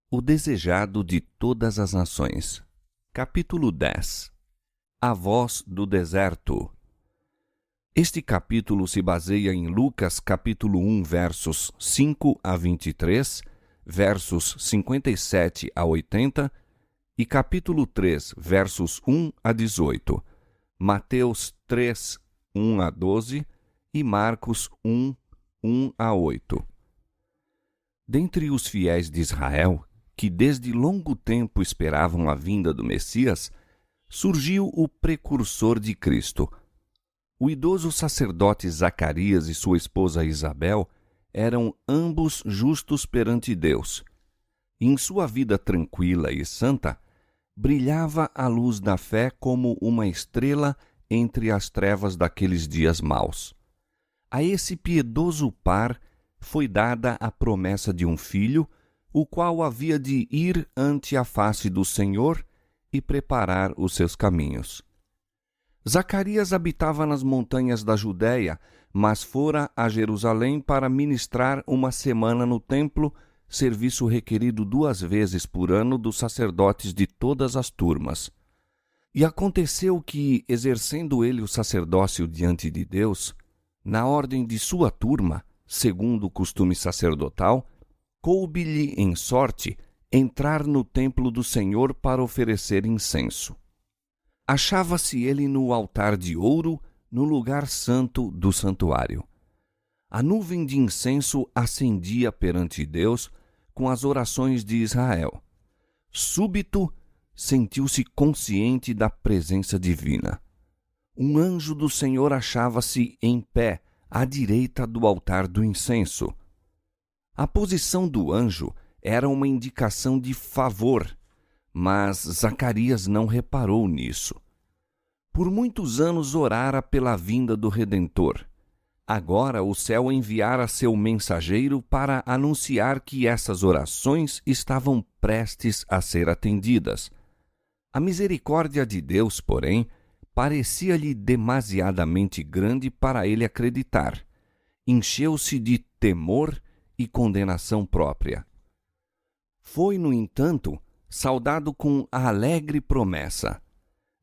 O desejado de todas as nações. Capítulo 10. A voz do deserto. Este capítulo se baseia em Lucas capítulo 1, versos 5 a 23, versos 57 a 80 e capítulo 3, versos 1 a 18, Mateus 3, 1 a 12 e Marcos 1, 1 a 8. Dentre os fiéis de Israel, que desde longo tempo esperavam a vinda do Messias, surgiu o precursor de Cristo. O idoso sacerdote Zacarias e sua esposa Isabel eram ambos justos perante Deus. Em sua vida tranquila e santa, brilhava a luz da fé como uma estrela entre as trevas daqueles dias maus. A esse piedoso par foi dada a promessa de um filho, o qual havia de ir ante a face do Senhor e preparar os seus caminhos. Zacarias habitava nas montanhas da Judéia, mas fora a Jerusalém para ministrar uma semana no templo, serviço requerido 2 vezes por ano dos sacerdotes de todas as turmas. E aconteceu que, exercendo ele o sacerdócio diante de Deus, na ordem de sua turma, segundo o costume sacerdotal, coube-lhe em sorte entrar no templo do Senhor para oferecer incenso. Achava-se ele no altar de ouro, no lugar santo do santuário. A nuvem de incenso ascendia perante Deus com as orações de Israel. Súbito, sentiu-se consciente da presença divina. Um anjo do Senhor achava-se em pé, à direita do altar do incenso. A posição do anjo era uma indicação de favor, mas Zacarias não reparou nisso. Por muitos anos orara pela vinda do Redentor. Agora o céu enviara seu mensageiro para anunciar que essas orações estavam prestes a ser atendidas. A misericórdia de Deus, porém, parecia-lhe demasiadamente grande para ele acreditar. Encheu-se de temor e condenação própria. Foi, no entanto, saudado com a alegre promessa: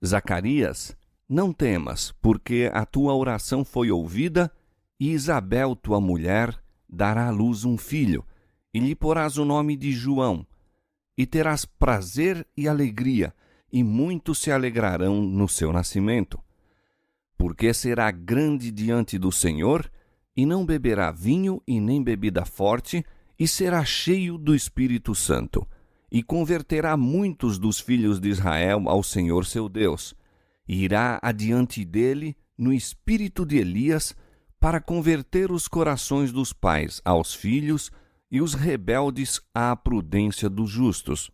Zacarias, não temas, porque a tua oração foi ouvida, e Isabel, tua mulher, dará à luz um filho, e lhe porás o nome de João, e terás prazer e alegria, e muitos se alegrarão no seu nascimento. Porque será grande diante do Senhor, e não beberá vinho e nem bebida forte, e será cheio do Espírito Santo, e converterá muitos dos filhos de Israel ao Senhor seu Deus, e irá adiante dele no espírito de Elias, para converter os corações dos pais aos filhos e os rebeldes à prudência dos justos,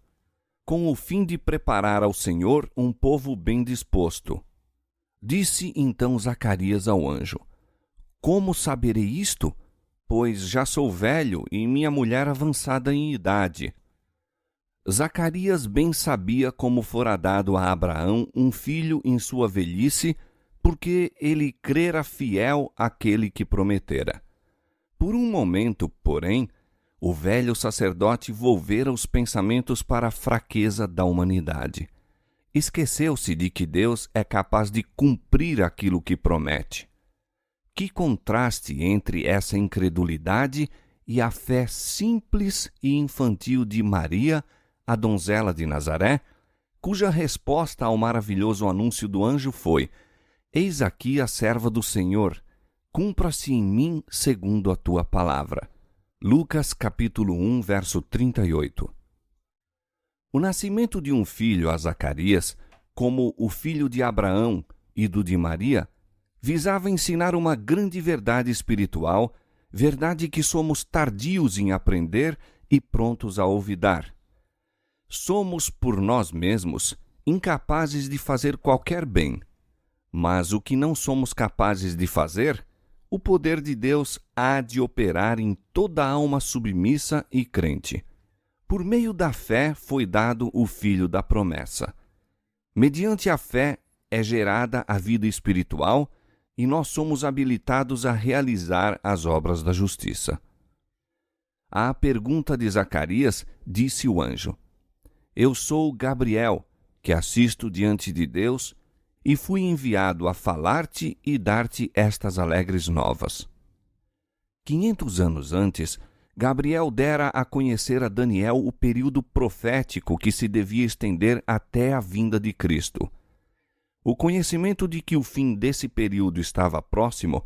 com o fim de preparar ao Senhor um povo bem disposto. Disse então Zacarias ao anjo: Como saberei isto? Pois já sou velho e minha mulher avançada em idade. Zacarias bem sabia como fora dado a Abraão um filho em sua velhice, porque ele crera fiel àquele que prometera. Por um momento, porém, o velho sacerdote volvera os pensamentos para a fraqueza da humanidade. Esqueceu-se de que Deus é capaz de cumprir aquilo que promete. Que contraste entre essa incredulidade e a fé simples e infantil de Maria, a donzela de Nazaré, cuja resposta ao maravilhoso anúncio do anjo foi: Eis aqui a serva do Senhor, cumpra-se em mim segundo a tua palavra. Lucas capítulo 1, verso 38. O nascimento de um filho a Zacarias, como o filho de Abraão e do de Maria, visava ensinar uma grande verdade espiritual, verdade que somos tardios em aprender e prontos a olvidar. Somos, por nós mesmos, incapazes de fazer qualquer bem, mas o que não somos capazes de fazer, o poder de Deus há de operar em toda alma submissa e crente. Por meio da fé foi dado o Filho da promessa. Mediante a fé é gerada a vida espiritual, e nós somos habilitados a realizar as obras da justiça. À pergunta de Zacarias, disse o anjo: Eu sou Gabriel, que assisto diante de Deus, e fui enviado a falar-te e dar-te estas alegres novas. 500 anos antes, Gabriel dera a conhecer a Daniel o período profético que se devia estender até a vinda de Cristo. O conhecimento de que o fim desse período estava próximo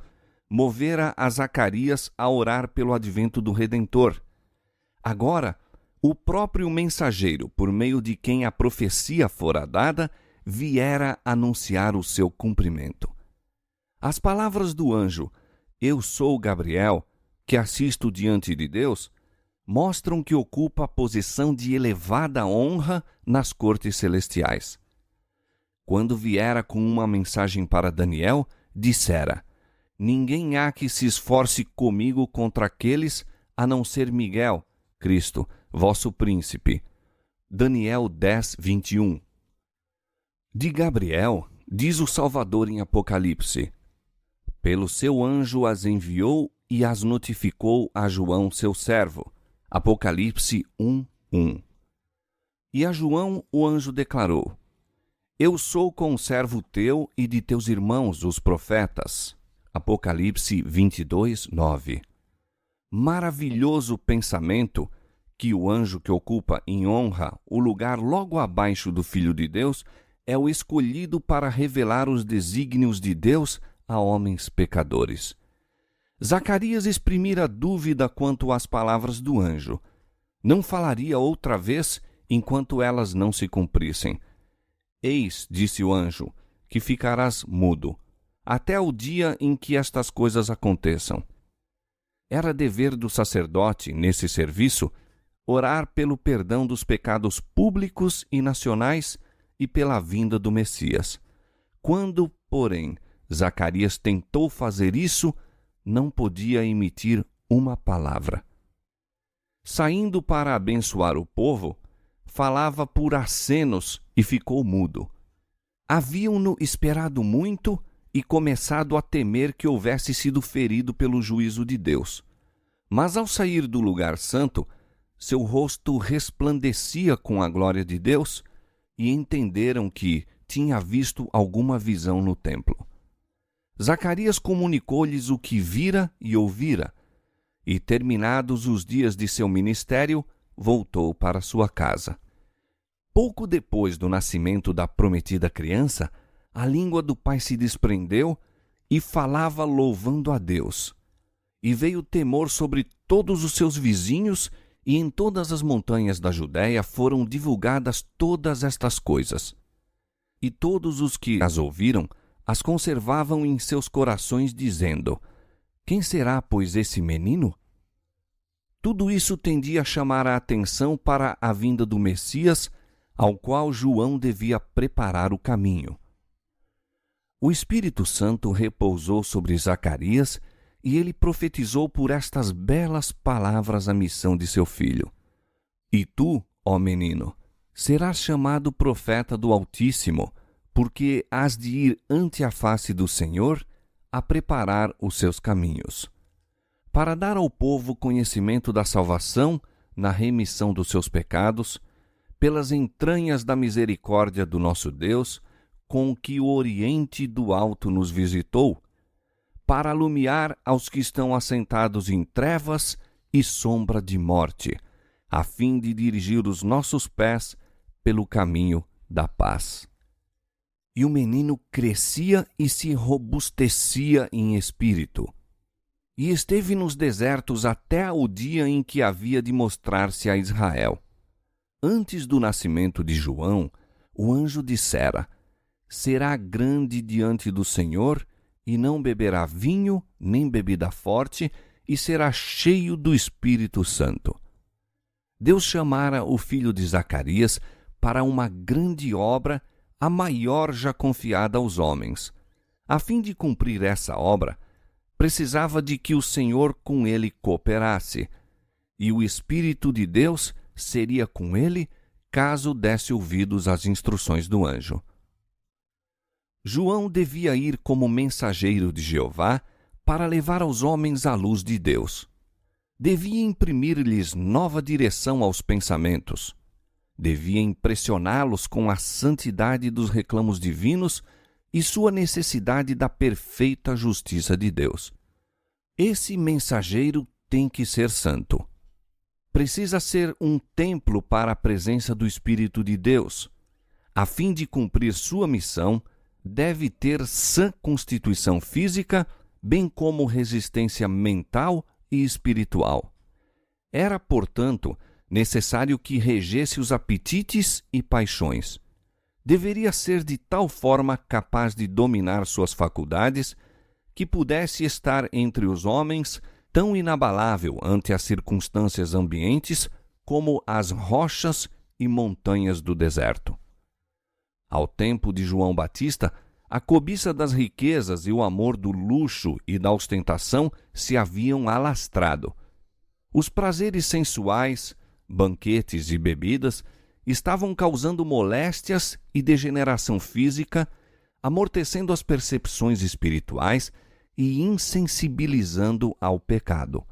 movera a Zacarias a orar pelo advento do Redentor. Agora, o próprio mensageiro, por meio de quem a profecia fora dada, viera anunciar o seu cumprimento. As palavras do anjo, Eu sou Gabriel, que assisto diante de Deus, mostram que ocupa a posição de elevada honra nas cortes celestiais. Quando viera com uma mensagem para Daniel, dissera: Ninguém há que se esforce comigo contra aqueles, a não ser Miguel, Cristo, vosso príncipe. Daniel 10, 21. De Gabriel, diz o Salvador em Apocalipse: Pelo seu anjo as enviou e as notificou a João, seu servo. Apocalipse 1, 1. E a João o anjo declarou: Eu sou conservo teu e de teus irmãos, os profetas. Apocalipse 22, 9. Maravilhoso pensamento que o anjo que ocupa em honra o lugar logo abaixo do Filho de Deus é o escolhido para revelar os desígnios de Deus a homens pecadores. Zacarias exprimira dúvida quanto às palavras do anjo. Não falaria outra vez enquanto elas não se cumprissem. Eis, disse o anjo, que ficarás mudo, até o dia em que estas coisas aconteçam. Era dever do sacerdote, nesse serviço, orar pelo perdão dos pecados públicos e nacionais e pela vinda do Messias. Quando, porém, Zacarias tentou fazer isso, não podia emitir uma palavra. Saindo para abençoar o povo, falava por acenos e ficou mudo. Haviam-no esperado muito e começado a temer que houvesse sido ferido pelo juízo de Deus. Mas ao sair do lugar santo, seu rosto resplandecia com a glória de Deus e entenderam que tinha visto alguma visão no templo. Zacarias comunicou-lhes o que vira e ouvira, e, terminados os dias de seu ministério, voltou para sua casa. Pouco depois do nascimento da prometida criança, a língua do pai se desprendeu e falava louvando a Deus. E veio temor sobre todos os seus vizinhos, e em todas as montanhas da Judéia foram divulgadas todas estas coisas. E todos os que as ouviram as conservavam em seus corações, dizendo: Quem será, pois, esse menino? Tudo isso tendia a chamar a atenção para a vinda do Messias, ao qual João devia preparar o caminho. O Espírito Santo repousou sobre Zacarias e ele profetizou por estas belas palavras a missão de seu filho. E tu, ó menino, serás chamado profeta do Altíssimo, porque hás de ir ante a face do Senhor a preparar os seus caminhos, para dar ao povo conhecimento da salvação na remissão dos seus pecados, pelas entranhas da misericórdia do nosso Deus, com que o Oriente do Alto nos visitou, para alumiar aos que estão assentados em trevas e sombra de morte, a fim de dirigir os nossos pés pelo caminho da paz. E o menino crescia e se robustecia em espírito, e esteve nos desertos até o dia em que havia de mostrar-se a Israel. Antes do nascimento de João, o anjo dissera: Será grande diante do Senhor, e não beberá vinho, nem bebida forte, e será cheio do Espírito Santo. Deus chamara o filho de Zacarias para uma grande obra, a maior já confiada aos homens. A fim de cumprir essa obra, precisava de que o Senhor com ele cooperasse, e o Espírito de Deus seria com ele, caso desse ouvidos às instruções do anjo. João devia ir como mensageiro de Jeová para levar aos homens a luz de Deus. Devia imprimir-lhes nova direção aos pensamentos. Devia impressioná-los com a santidade dos reclamos divinos e sua necessidade da perfeita justiça de Deus. Esse mensageiro tem que ser santo. Precisa ser um templo para a presença do Espírito de Deus. A fim de cumprir sua missão, deve ter sã constituição física, bem como resistência mental e espiritual. Era, portanto, necessário que regesse os apetites e paixões. Deveria ser de tal forma capaz de dominar suas faculdades que pudesse estar entre os homens tão inabalável ante as circunstâncias ambientes como as rochas e montanhas do deserto. Ao tempo de João Batista, a cobiça das riquezas e o amor do luxo e da ostentação se haviam alastrado. Os prazeres sensuais, banquetes e bebidas estavam causando moléstias e degeneração física, amortecendo as percepções espirituais e insensibilizando ao pecado.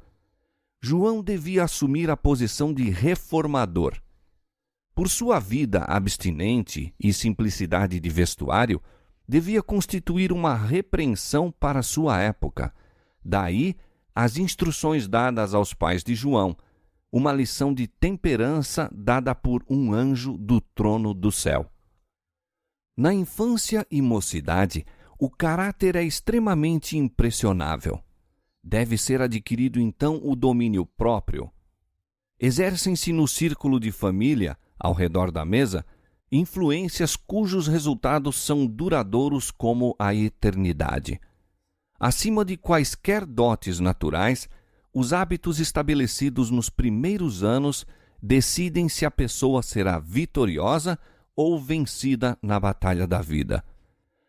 João devia assumir a posição de reformador. Por sua vida abstinente e simplicidade de vestuário, devia constituir uma repreensão para sua época. Daí, as instruções dadas aos pais de João, uma lição de temperança dada por um anjo do trono do céu. Na infância e mocidade, o caráter é extremamente impressionável. Deve ser adquirido então o domínio próprio. Exercem-se no círculo de família, ao redor da mesa, influências cujos resultados são duradouros como a eternidade. Acima de quaisquer dotes naturais, os hábitos estabelecidos nos primeiros anos decidem se a pessoa será vitoriosa ou vencida na batalha da vida.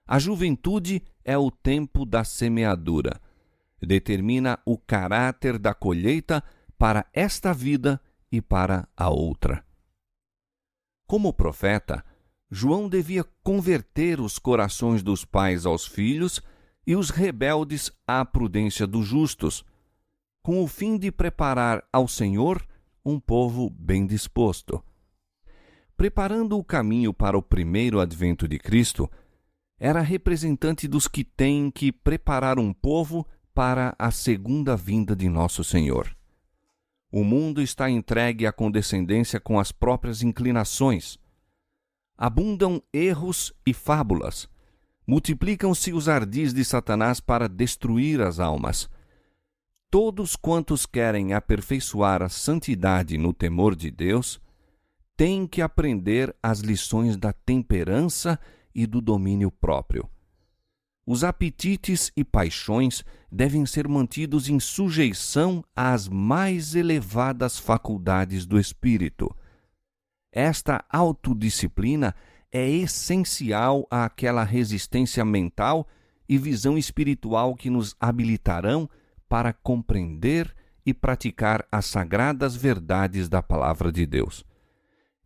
A juventude é o tempo da semeadura. Determina o caráter da colheita para esta vida e para a outra. Como profeta, João devia converter os corações dos pais aos filhos e os rebeldes à prudência dos justos, com o fim de preparar ao Senhor um povo bem disposto. Preparando o caminho para o primeiro advento de Cristo, era representante dos que têm que preparar um povo para a segunda vinda de nosso Senhor. O mundo está entregue à condescendência com as próprias inclinações. Abundam erros e fábulas. Multiplicam-se os ardis de Satanás para destruir as almas. Todos quantos querem aperfeiçoar a santidade no temor de Deus, têm que aprender as lições da temperança e do domínio próprio. Os apetites e paixões devem ser mantidos em sujeição às mais elevadas faculdades do espírito. Esta autodisciplina é essencial àquela resistência mental e visão espiritual que nos habilitarão para compreender e praticar as sagradas verdades da Palavra de Deus.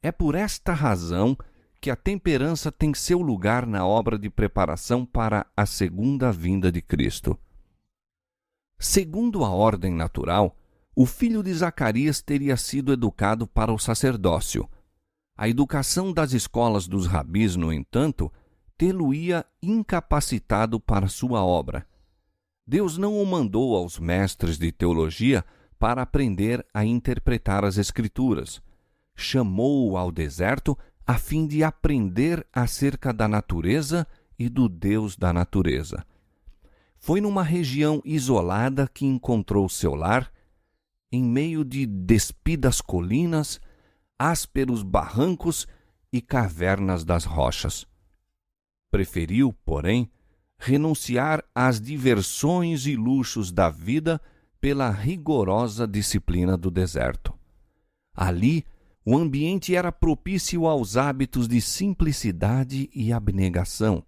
É por esta razão que a temperança tem seu lugar na obra de preparação para a segunda vinda de Cristo. Segundo a ordem natural, o filho de Zacarias teria sido educado para o sacerdócio. A educação das escolas dos rabis, no entanto, tê-lo-ia incapacitado para sua obra. Deus não o mandou aos mestres de teologia para aprender a interpretar as Escrituras. Chamou-o ao deserto a fim de aprender acerca da natureza e do Deus da natureza. Foi numa região isolada que encontrou seu lar, em meio de despidas colinas, ásperos barrancos e cavernas das rochas. Preferiu, porém, renunciar às diversões e luxos da vida pela rigorosa disciplina do deserto. Ali, o ambiente era propício aos hábitos de simplicidade e abnegação.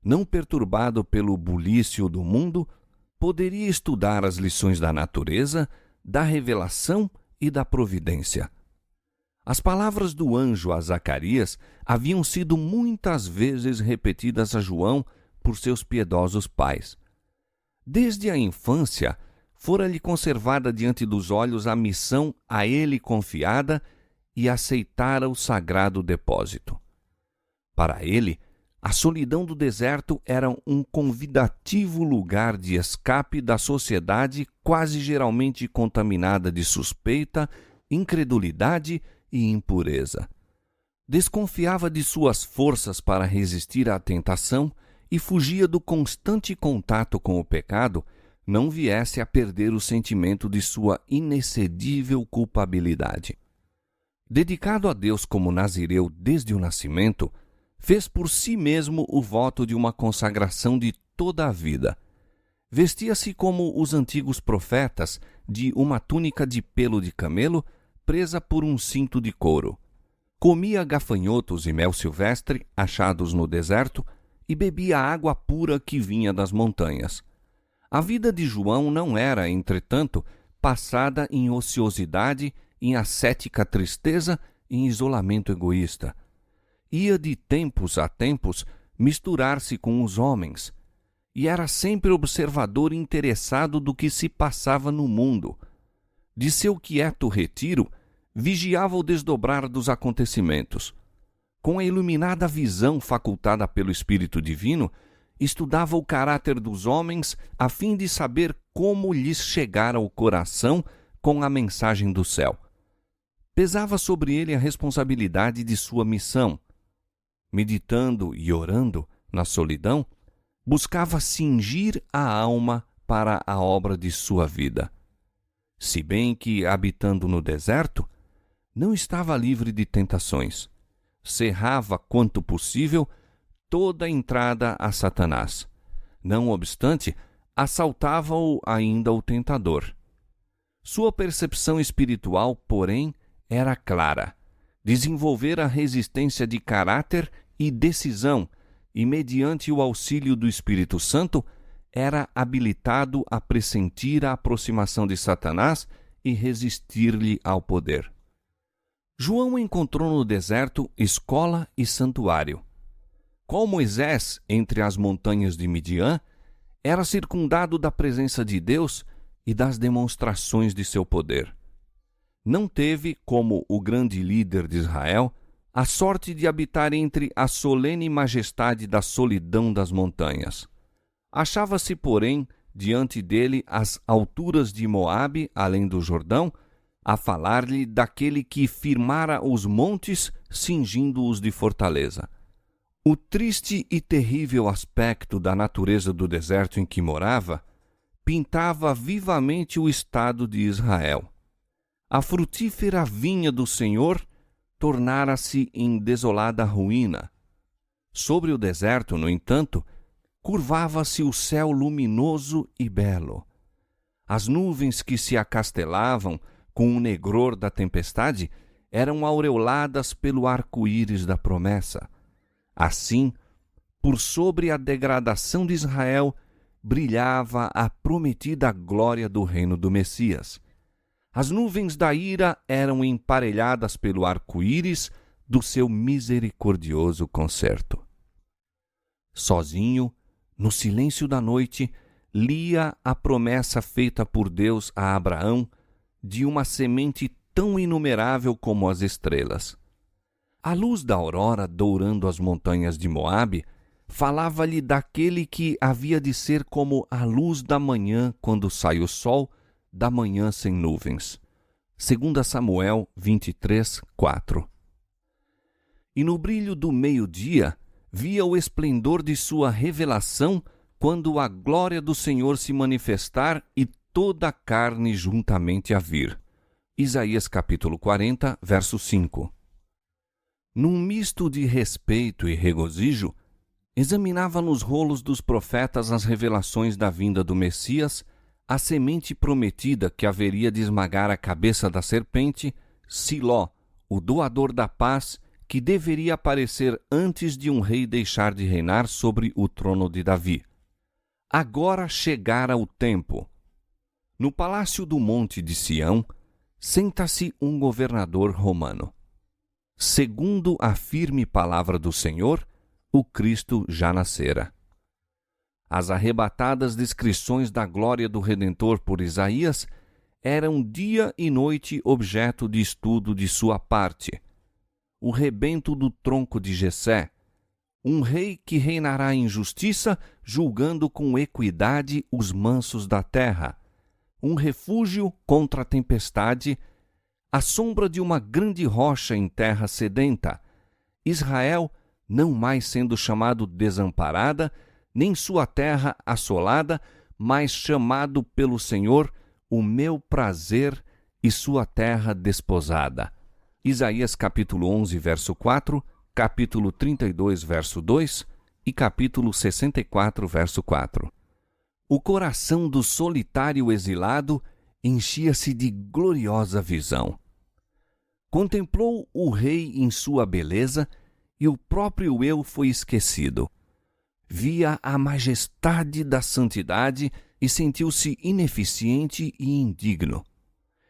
Não perturbado pelo bulício do mundo, poderia estudar as lições da natureza, da revelação e da providência. As palavras do anjo a Zacarias haviam sido muitas vezes repetidas a João por seus piedosos pais. Desde a infância, fora-lhe conservada diante dos olhos a missão a ele confiada e aceitara o sagrado depósito. Para ele, a solidão do deserto era um convidativo lugar de escape da sociedade quase geralmente contaminada de suspeita, incredulidade e impureza. Desconfiava de suas forças para resistir à tentação e fugia do constante contato com o pecado, não viesse a perder o sentimento de sua inexcedível culpabilidade. Dedicado a Deus como nazireu desde o nascimento, fez por si mesmo o voto de uma consagração de toda a vida. Vestia-se como os antigos profetas, de uma túnica de pelo de camelo, presa por um cinto de couro. Comia gafanhotos e mel silvestre, achados no deserto, e bebia água pura que vinha das montanhas. A vida de João não era, entretanto, passada em ociosidade, em ascética tristeza e em isolamento egoísta. Ia de tempos a tempos misturar-se com os homens, e era sempre observador interessado do que se passava no mundo. De seu quieto retiro, vigiava o desdobrar dos acontecimentos. Com a iluminada visão facultada pelo Espírito Divino, estudava o caráter dos homens a fim de saber como lhes chegar ao coração com a mensagem do céu. Pesava sobre ele a responsabilidade de sua missão. Meditando e orando na solidão, buscava cingir a alma para a obra de sua vida. Se bem que, habitando no deserto, não estava livre de tentações. Cerrava, quanto possível, toda a entrada a Satanás. Não obstante, assaltava-o ainda o tentador. Sua percepção espiritual, porém, era clara. Desenvolvera resistência de caráter e decisão, e, mediante o auxílio do Espírito Santo, era habilitado a pressentir a aproximação de Satanás e resistir-lhe ao poder. João encontrou no deserto escola e santuário. Qual Moisés, entre as montanhas de Midian, era circundado da presença de Deus e das demonstrações de seu poder. Não teve, como o grande líder de Israel, a sorte de habitar entre a solene majestade da solidão das montanhas. Achava-se, porém, diante dele as alturas de Moabe, além do Jordão, a falar-lhe daquele que firmara os montes, cingindo-os de fortaleza. O triste e terrível aspecto da natureza do deserto em que morava pintava vivamente o estado de Israel. A frutífera vinha do Senhor tornara-se em desolada ruína. Sobre o deserto, no entanto, curvava-se o céu luminoso e belo. As nuvens que se acastelavam com o negror da tempestade eram aureoladas pelo arco-íris da promessa. Assim, por sobre a degradação de Israel, brilhava a prometida glória do reino do Messias. As nuvens da ira eram emparelhadas pelo arco-íris do seu misericordioso concerto. Sozinho, no silêncio da noite, lia a promessa feita por Deus a Abraão de uma semente tão inumerável como as estrelas. A luz da aurora dourando as montanhas de Moabe falava-lhe daquele que havia de ser como a luz da manhã quando sai o sol, da manhã sem nuvens. 2 Samuel 23, 4. E no brilho do meio-dia via o esplendor de sua revelação quando a glória do Senhor se manifestar e toda a carne juntamente a vir. Isaías capítulo 40, verso 5. Num misto de respeito e regozijo, examinava nos rolos dos profetas as revelações da vinda do Messias, a semente prometida que haveria de esmagar a cabeça da serpente, Siló, o doador da paz, que deveria aparecer antes de um rei deixar de reinar sobre o trono de Davi. Agora chegara o tempo. No palácio do Monte de Sião, senta-se um governador romano. Segundo a firme palavra do Senhor, o Cristo já nascera. As arrebatadas descrições da glória do Redentor por Isaías eram dia e noite objeto de estudo de sua parte. O rebento do tronco de Jessé, um rei que reinará em justiça, julgando com equidade os mansos da terra, um refúgio contra a tempestade, a sombra de uma grande rocha em terra sedenta, Israel não mais sendo chamado desamparada, nem sua terra assolada, mas chamado pelo Senhor, o meu prazer, e sua terra desposada. Isaías capítulo 11, verso 4, capítulo 32, verso 2 e capítulo 64, verso 4. O coração do solitário exilado enchia-se de gloriosa visão. Contemplou o rei em sua beleza e o próprio eu foi esquecido. Via a majestade da santidade e sentiu-se ineficiente e indigno.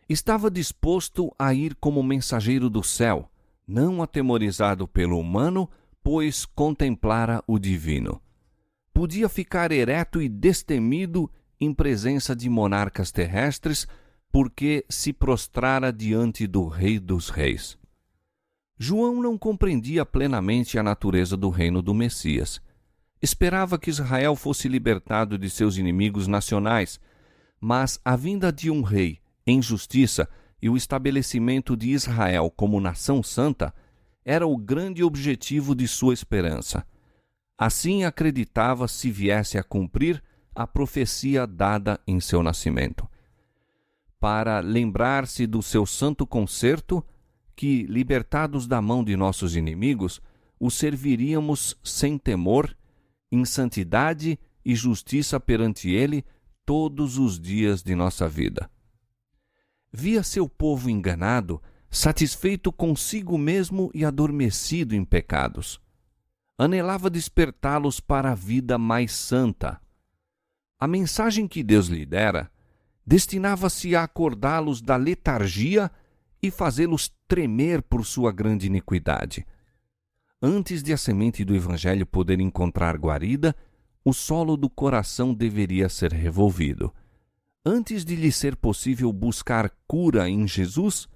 Estava disposto a ir como mensageiro do céu, não atemorizado pelo humano, pois contemplara o divino. Podia ficar ereto e destemido em presença de monarcas terrestres, porque se prostrara diante do Rei dos Reis. João não compreendia plenamente a natureza do reino do Messias. Esperava que Israel fosse libertado de seus inimigos nacionais, mas a vinda de um rei em justiça e o estabelecimento de Israel como nação santa era o grande objetivo de sua esperança. Assim acreditava se viesse a cumprir a profecia dada em seu nascimento. Para lembrar-se do seu santo concerto, que, libertados da mão de nossos inimigos, o serviríamos sem temor, em santidade e justiça perante ele todos os dias de nossa vida. Via seu povo enganado, satisfeito consigo mesmo e adormecido em pecados. Anelava despertá-los para a vida mais santa. A mensagem que Deus lhe dera destinava-se a acordá-los da letargia e fazê-los tremer por sua grande iniquidade. Antes de a semente do Evangelho poder encontrar guarida, o solo do coração deveria ser revolvido. Antes de lhe ser possível buscar cura em Jesus,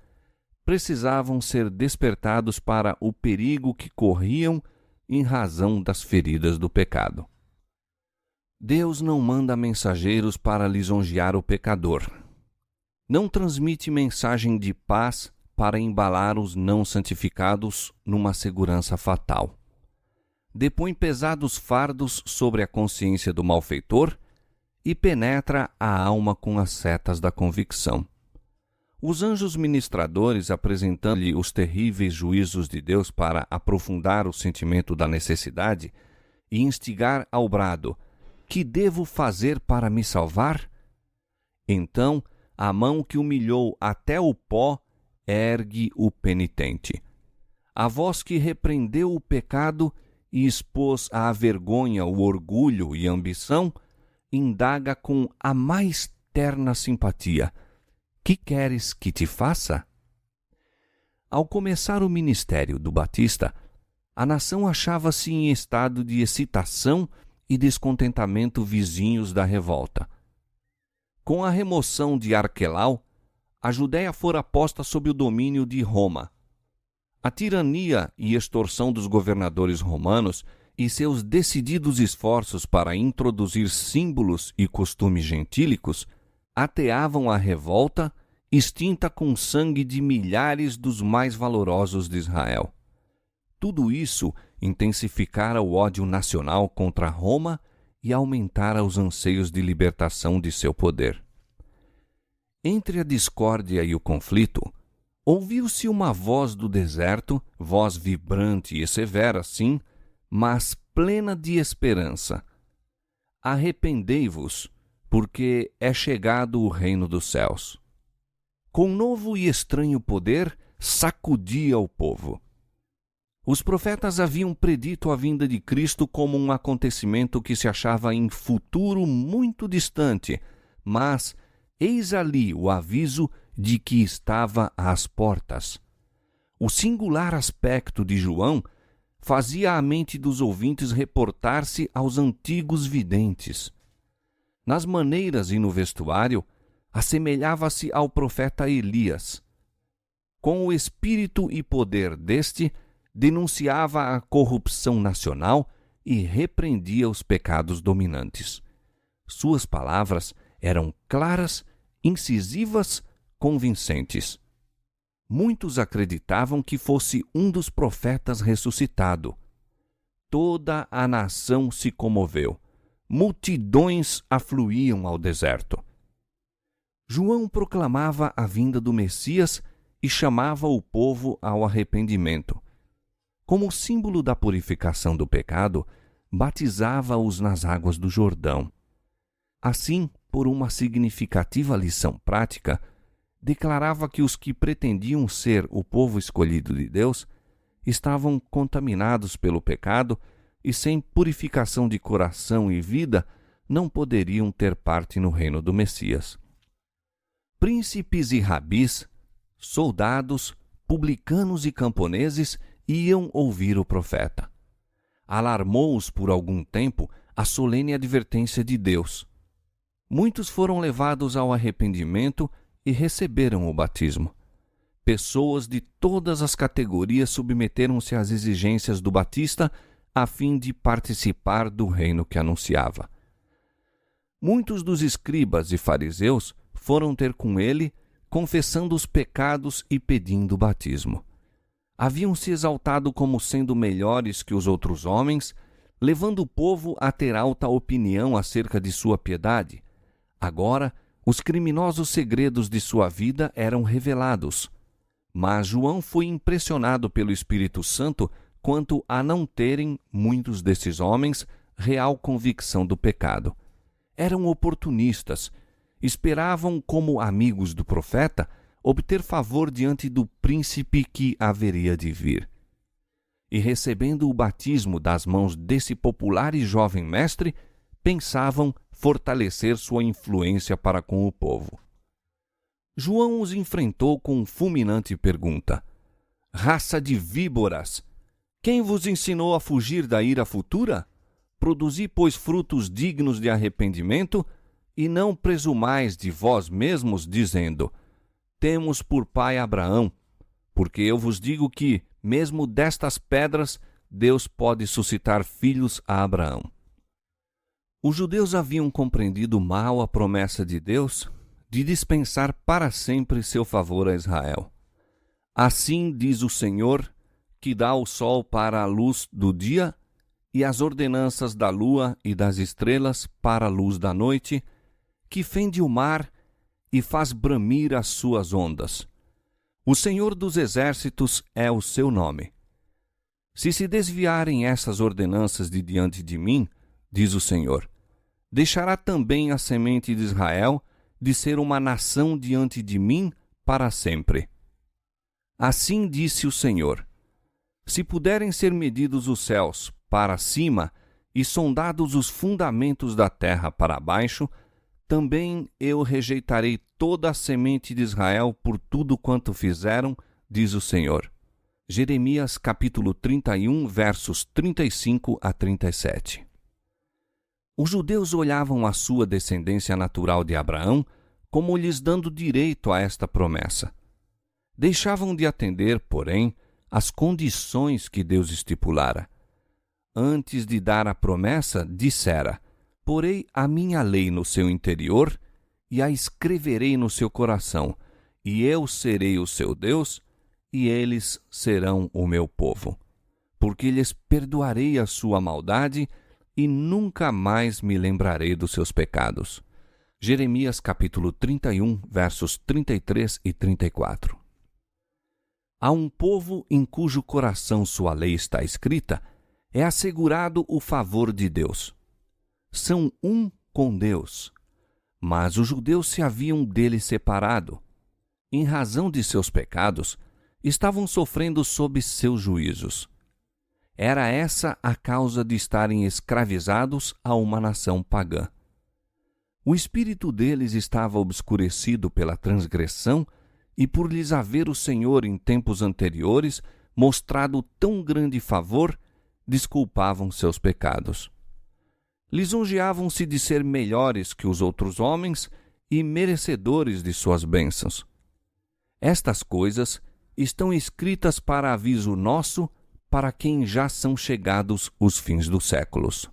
precisavam ser despertados para o perigo que corriam em razão das feridas do pecado. Deus não manda mensageiros para lisonjear o pecador. Não transmite mensagem de paz para embalar os não santificados numa segurança fatal. Depõe pesados fardos sobre a consciência do malfeitor e penetra a alma com as setas da convicção. Os anjos ministradores, apresentando-lhe os terríveis juízos de Deus para aprofundar o sentimento da necessidade e instigar ao brado: "Que devo fazer para me salvar?" Então, a mão que humilhou até o pó ergue o penitente. A voz que repreendeu o pecado e expôs à vergonha o orgulho e a ambição, indaga com a mais terna simpatia: "Que queres que te faça?" Ao começar o ministério do Batista, a nação achava-se em estado de excitação e descontentamento vizinhos da revolta. Com a remoção de Arquelau, a Judéia fora posta sob o domínio de Roma. A tirania e extorsão dos governadores romanos e seus decididos esforços para introduzir símbolos e costumes gentílicos ateavam a revolta, extinta com o sangue de milhares dos mais valorosos de Israel. Tudo isso intensificara o ódio nacional contra Roma e aumentara os anseios de libertação de seu poder. Entre a discórdia e o conflito, ouviu-se uma voz do deserto, voz vibrante e severa, sim, mas plena de esperança: "Arrependei-vos, porque é chegado o reino dos céus." Com novo e estranho poder, sacudia o povo. Os profetas haviam predito a vinda de Cristo como um acontecimento que se achava em futuro muito distante, mas eis ali o aviso de que estava às portas. O singular aspecto de João fazia a mente dos ouvintes reportar-se aos antigos videntes. Nas maneiras e no vestuário, assemelhava-se ao profeta Elias. Com o espírito e poder deste, denunciava a corrupção nacional e repreendia os pecados dominantes. Suas palavras eram claras, incisivas, convincentes. Muitos acreditavam que fosse um dos profetas ressuscitado. Toda a nação se comoveu. Multidões afluíam ao deserto. João proclamava a vinda do Messias e chamava o povo ao arrependimento. Como símbolo da purificação do pecado, batizava-os nas águas do Jordão. Assim, por uma significativa lição prática, declarava que os que pretendiam ser o povo escolhido de Deus estavam contaminados pelo pecado e, sem purificação de coração e vida, não poderiam ter parte no reino do Messias. Príncipes e rabis, soldados, publicanos e camponeses iam ouvir o profeta. Alarmou-os por algum tempo a solene advertência de Deus. Muitos foram levados ao arrependimento e receberam o batismo. Pessoas de todas as categorias submeteram-se às exigências do Batista a fim de participar do reino que anunciava. Muitos dos escribas e fariseus foram ter com ele, confessando os pecados e pedindo o batismo. Haviam se exaltado como sendo melhores que os outros homens, levando o povo a ter alta opinião acerca de sua piedade. Agora, os criminosos segredos de sua vida eram revelados. Mas João foi impressionado pelo Espírito Santo quanto a não terem, muitos desses homens, real convicção do pecado. Eram oportunistas, esperavam, como amigos do profeta, obter favor diante do príncipe que haveria de vir. E recebendo o batismo das mãos desse popular e jovem mestre, pensavam fortalecer sua influência para com o povo. João os enfrentou com fulminante pergunta: raça de víboras, quem vos ensinou a fugir da ira futura? Produzi, pois, frutos dignos de arrependimento, e não presumais de vós mesmos, dizendo: temos por pai Abraão, porque eu vos digo que, mesmo destas pedras, Deus pode suscitar filhos a Abraão. Os judeus haviam compreendido mal a promessa de Deus de dispensar para sempre seu favor a Israel. Assim diz o Senhor, que dá o sol para a luz do dia e as ordenanças da lua e das estrelas para a luz da noite, que fende o mar e faz bramir as suas ondas. O Senhor dos exércitos é o seu nome. Se desviarem essas ordenanças de diante de mim, diz o Senhor, deixará também a semente de Israel de ser uma nação diante de mim para sempre. Assim disse o Senhor: se puderem ser medidos os céus para cima e sondados os fundamentos da terra para baixo, também eu rejeitarei toda a semente de Israel por tudo quanto fizeram, diz o Senhor. Jeremias capítulo 31, versos 35 a 37. Os judeus olhavam a sua descendência natural de Abraão como lhes dando direito a esta promessa. Deixavam de atender, porém, às condições que Deus estipulara. Antes de dar a promessa, dissera: porei a minha lei no seu interior e a escreverei no seu coração, e eu serei o seu Deus, e eles serão o meu povo. Porque lhes perdoarei a sua maldade e nunca mais me lembrarei dos seus pecados. Jeremias capítulo 31, versos 33 e 34. A um povo em cujo coração sua lei está escrita, é assegurado o favor de Deus. São um com Deus, mas os judeus se haviam dele separado. Em razão de seus pecados, estavam sofrendo sob seus juízos. Era essa a causa de estarem escravizados a uma nação pagã. O espírito deles estava obscurecido pela transgressão e por lhes haver o Senhor em tempos anteriores mostrado tão grande favor, desculpavam seus pecados. Lisonjeavam-se de ser melhores que os outros homens e merecedores de suas bênçãos. Estas coisas estão escritas para aviso nosso, para quem já são chegados os fins dos séculos.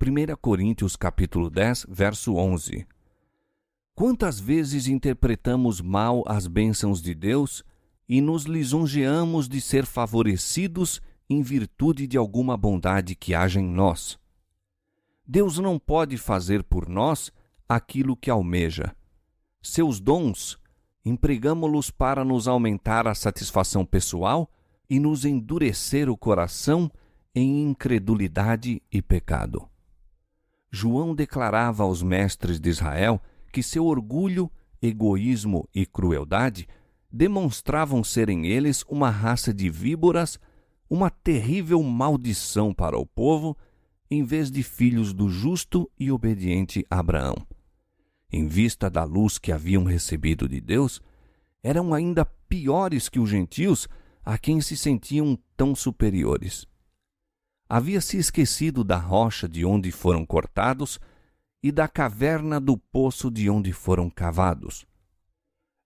1 Coríntios capítulo 10, verso 11. Quantas vezes interpretamos mal as bênçãos de Deus e nos lisonjeamos de ser favorecidos em virtude de alguma bondade que haja em nós? Deus não pode fazer por nós aquilo que almeja. Seus dons, empregamo-los para nos aumentar a satisfação pessoal e nos endurecer o coração em incredulidade e pecado. João declarava aos mestres de Israel que seu orgulho, egoísmo e crueldade demonstravam serem eles uma raça de víboras, uma terrível maldição para o povo, em vez de filhos do justo e obediente Abraão. Em vista da luz que haviam recebido de Deus, eram ainda piores que os gentios, a quem se sentiam tão superiores. Havia-se esquecido da rocha de onde foram cortados e da caverna do poço de onde foram cavados.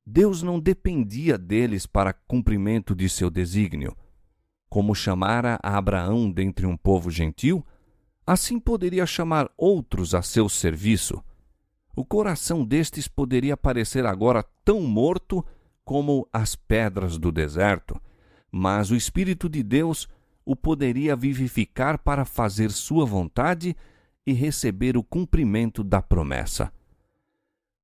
Deus não dependia deles para cumprimento de seu desígnio. Como chamara a Abraão dentre um povo gentil, assim poderia chamar outros a seu serviço. O coração destes poderia parecer agora tão morto como as pedras do deserto, mas o Espírito de Deus o poderia vivificar para fazer sua vontade e receber o cumprimento da promessa.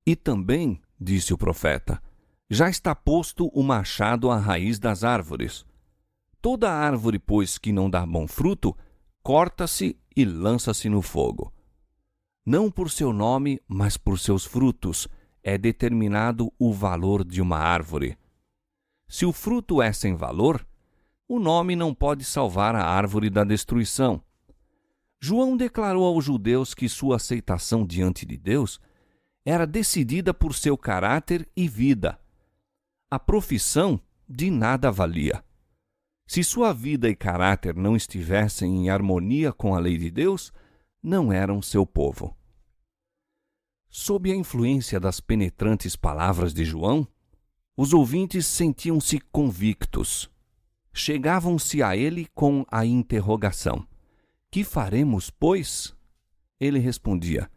E também, disse o profeta, já está posto o machado à raiz das árvores. Toda árvore, pois, que não dá bom fruto, corta-se e lança-se no fogo. Não por seu nome, mas por seus frutos, é determinado o valor de uma árvore. Se o fruto é sem valor, o nome não pode salvar a árvore da destruição. João declarou aos judeus que sua aceitação diante de Deus era decidida por seu caráter e vida. A profissão de nada valia. Se sua vida e caráter não estivessem em harmonia com a lei de Deus, não eram seu povo. Sob a influência das penetrantes palavras de João, os ouvintes sentiam-se convictos. Chegavam-se a ele com a interrogação: que faremos, pois? Ele respondia: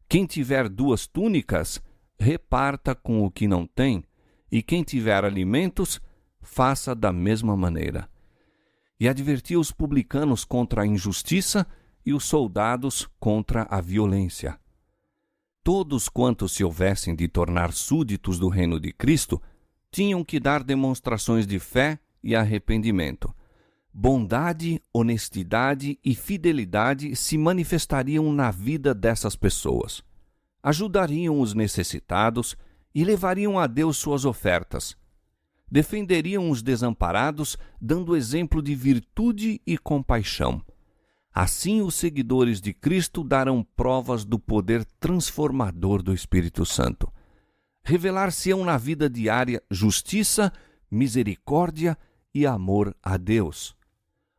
quem tiver 2 túnicas, reparta com o que não tem, e quem tiver alimentos, faça da mesma maneira. E advertia os publicanos contra a injustiça e os soldados contra a violência. Todos quantos se houvessem de tornar súditos do reino de Cristo tinham que dar demonstrações de fé e arrependimento. Bondade, honestidade e fidelidade se manifestariam na vida dessas pessoas. Ajudariam os necessitados e levariam a Deus suas ofertas. Defenderiam os desamparados, dando exemplo de virtude e compaixão. Assim, os seguidores de Cristo darão provas do poder transformador do Espírito Santo. Revelar-se-ão na vida diária justiça, misericórdia e amor a Deus.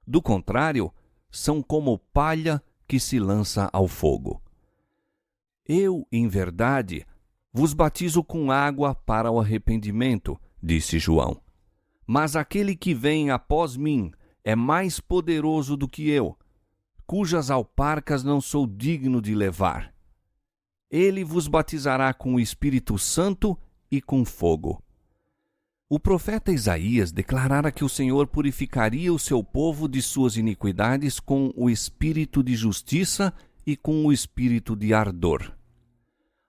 Do contrário, são como palha que se lança ao fogo. Eu, em verdade, vos batizo com água para o arrependimento, disse João. Mas aquele que vem após mim é mais poderoso do que eu, cujas alparcas não sou digno de levar. Ele vos batizará com o Espírito Santo e com fogo. O profeta Isaías declarara que o Senhor purificaria o seu povo de suas iniquidades com o espírito de justiça e com o espírito de ardor.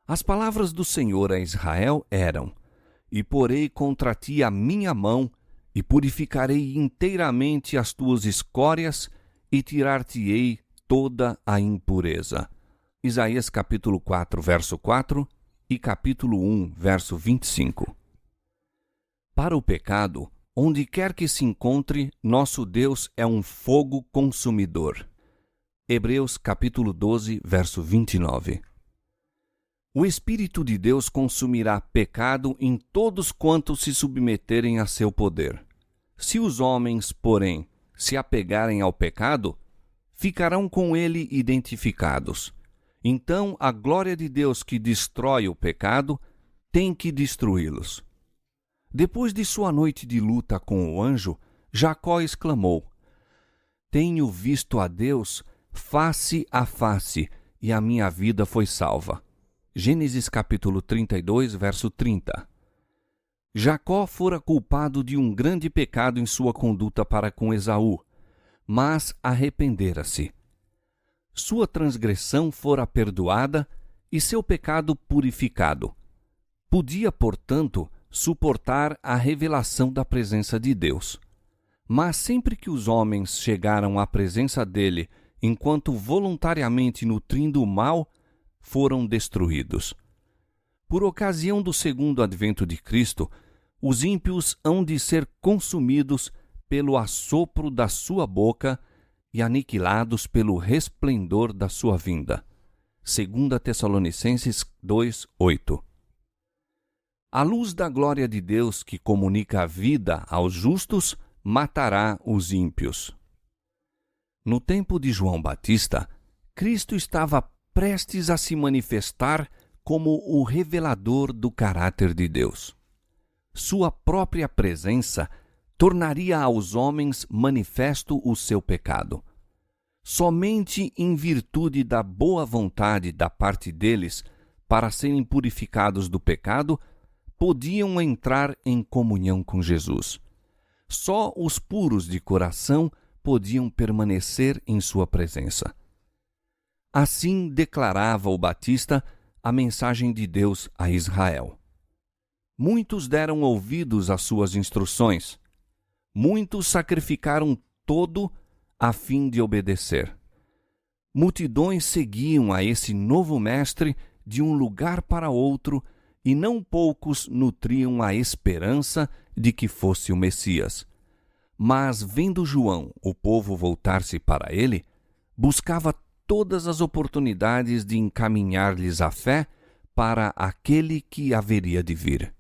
As palavras do Senhor a Israel eram: e porei contra ti a minha mão, e purificarei inteiramente as tuas escórias, e tirar-te-ei toda a impureza. Isaías capítulo 4, verso 4 e capítulo 1, verso 25. Para o pecado, onde quer que se encontre, nosso Deus é um fogo consumidor. Hebreus capítulo 12, verso 29. O Espírito de Deus consumirá pecado em todos quantos se submeterem a seu poder. Se os homens, porém, se apegarem ao pecado, ficarão com ele identificados. Então, a glória de Deus que destrói o pecado tem que destruí-los. Depois de sua noite de luta com o anjo, Jacó exclamou: Tenho visto a Deus face a face, e a minha vida foi salva. Gênesis capítulo 32, verso 30. Jacó fora culpado de um grande pecado em sua conduta para com Esaú, mas arrependera-se. Sua transgressão fora perdoada e seu pecado purificado. Podia, portanto, suportar a revelação da presença de Deus. Mas sempre que os homens chegaram à presença dele, enquanto voluntariamente nutrindo o mal, foram destruídos. Por ocasião do segundo advento de Cristo, os ímpios hão de ser consumidos pelo assopro da sua boca e aniquilados pelo resplendor da sua vinda. 2 Tessalonicenses 2:8. A luz da glória de Deus que comunica a vida aos justos matará os ímpios. No tempo de João Batista, Cristo estava prestes a se manifestar como o revelador do caráter de Deus. Sua própria presença tornaria aos homens manifesto o seu pecado. Somente em virtude da boa vontade da parte deles para serem purificados do pecado, podiam entrar em comunhão com Jesus. Só os puros de coração podiam permanecer em sua presença. Assim declarava o Batista a mensagem de Deus a Israel. Muitos deram ouvidos às suas instruções. Muitos sacrificaram todo a fim de obedecer. Multidões seguiam a esse novo mestre de um lugar para outro, e não poucos nutriam a esperança de que fosse o Messias. Mas, vendo João o povo voltar-se para ele, buscava todas as oportunidades de encaminhar-lhes a fé para aquele que haveria de vir.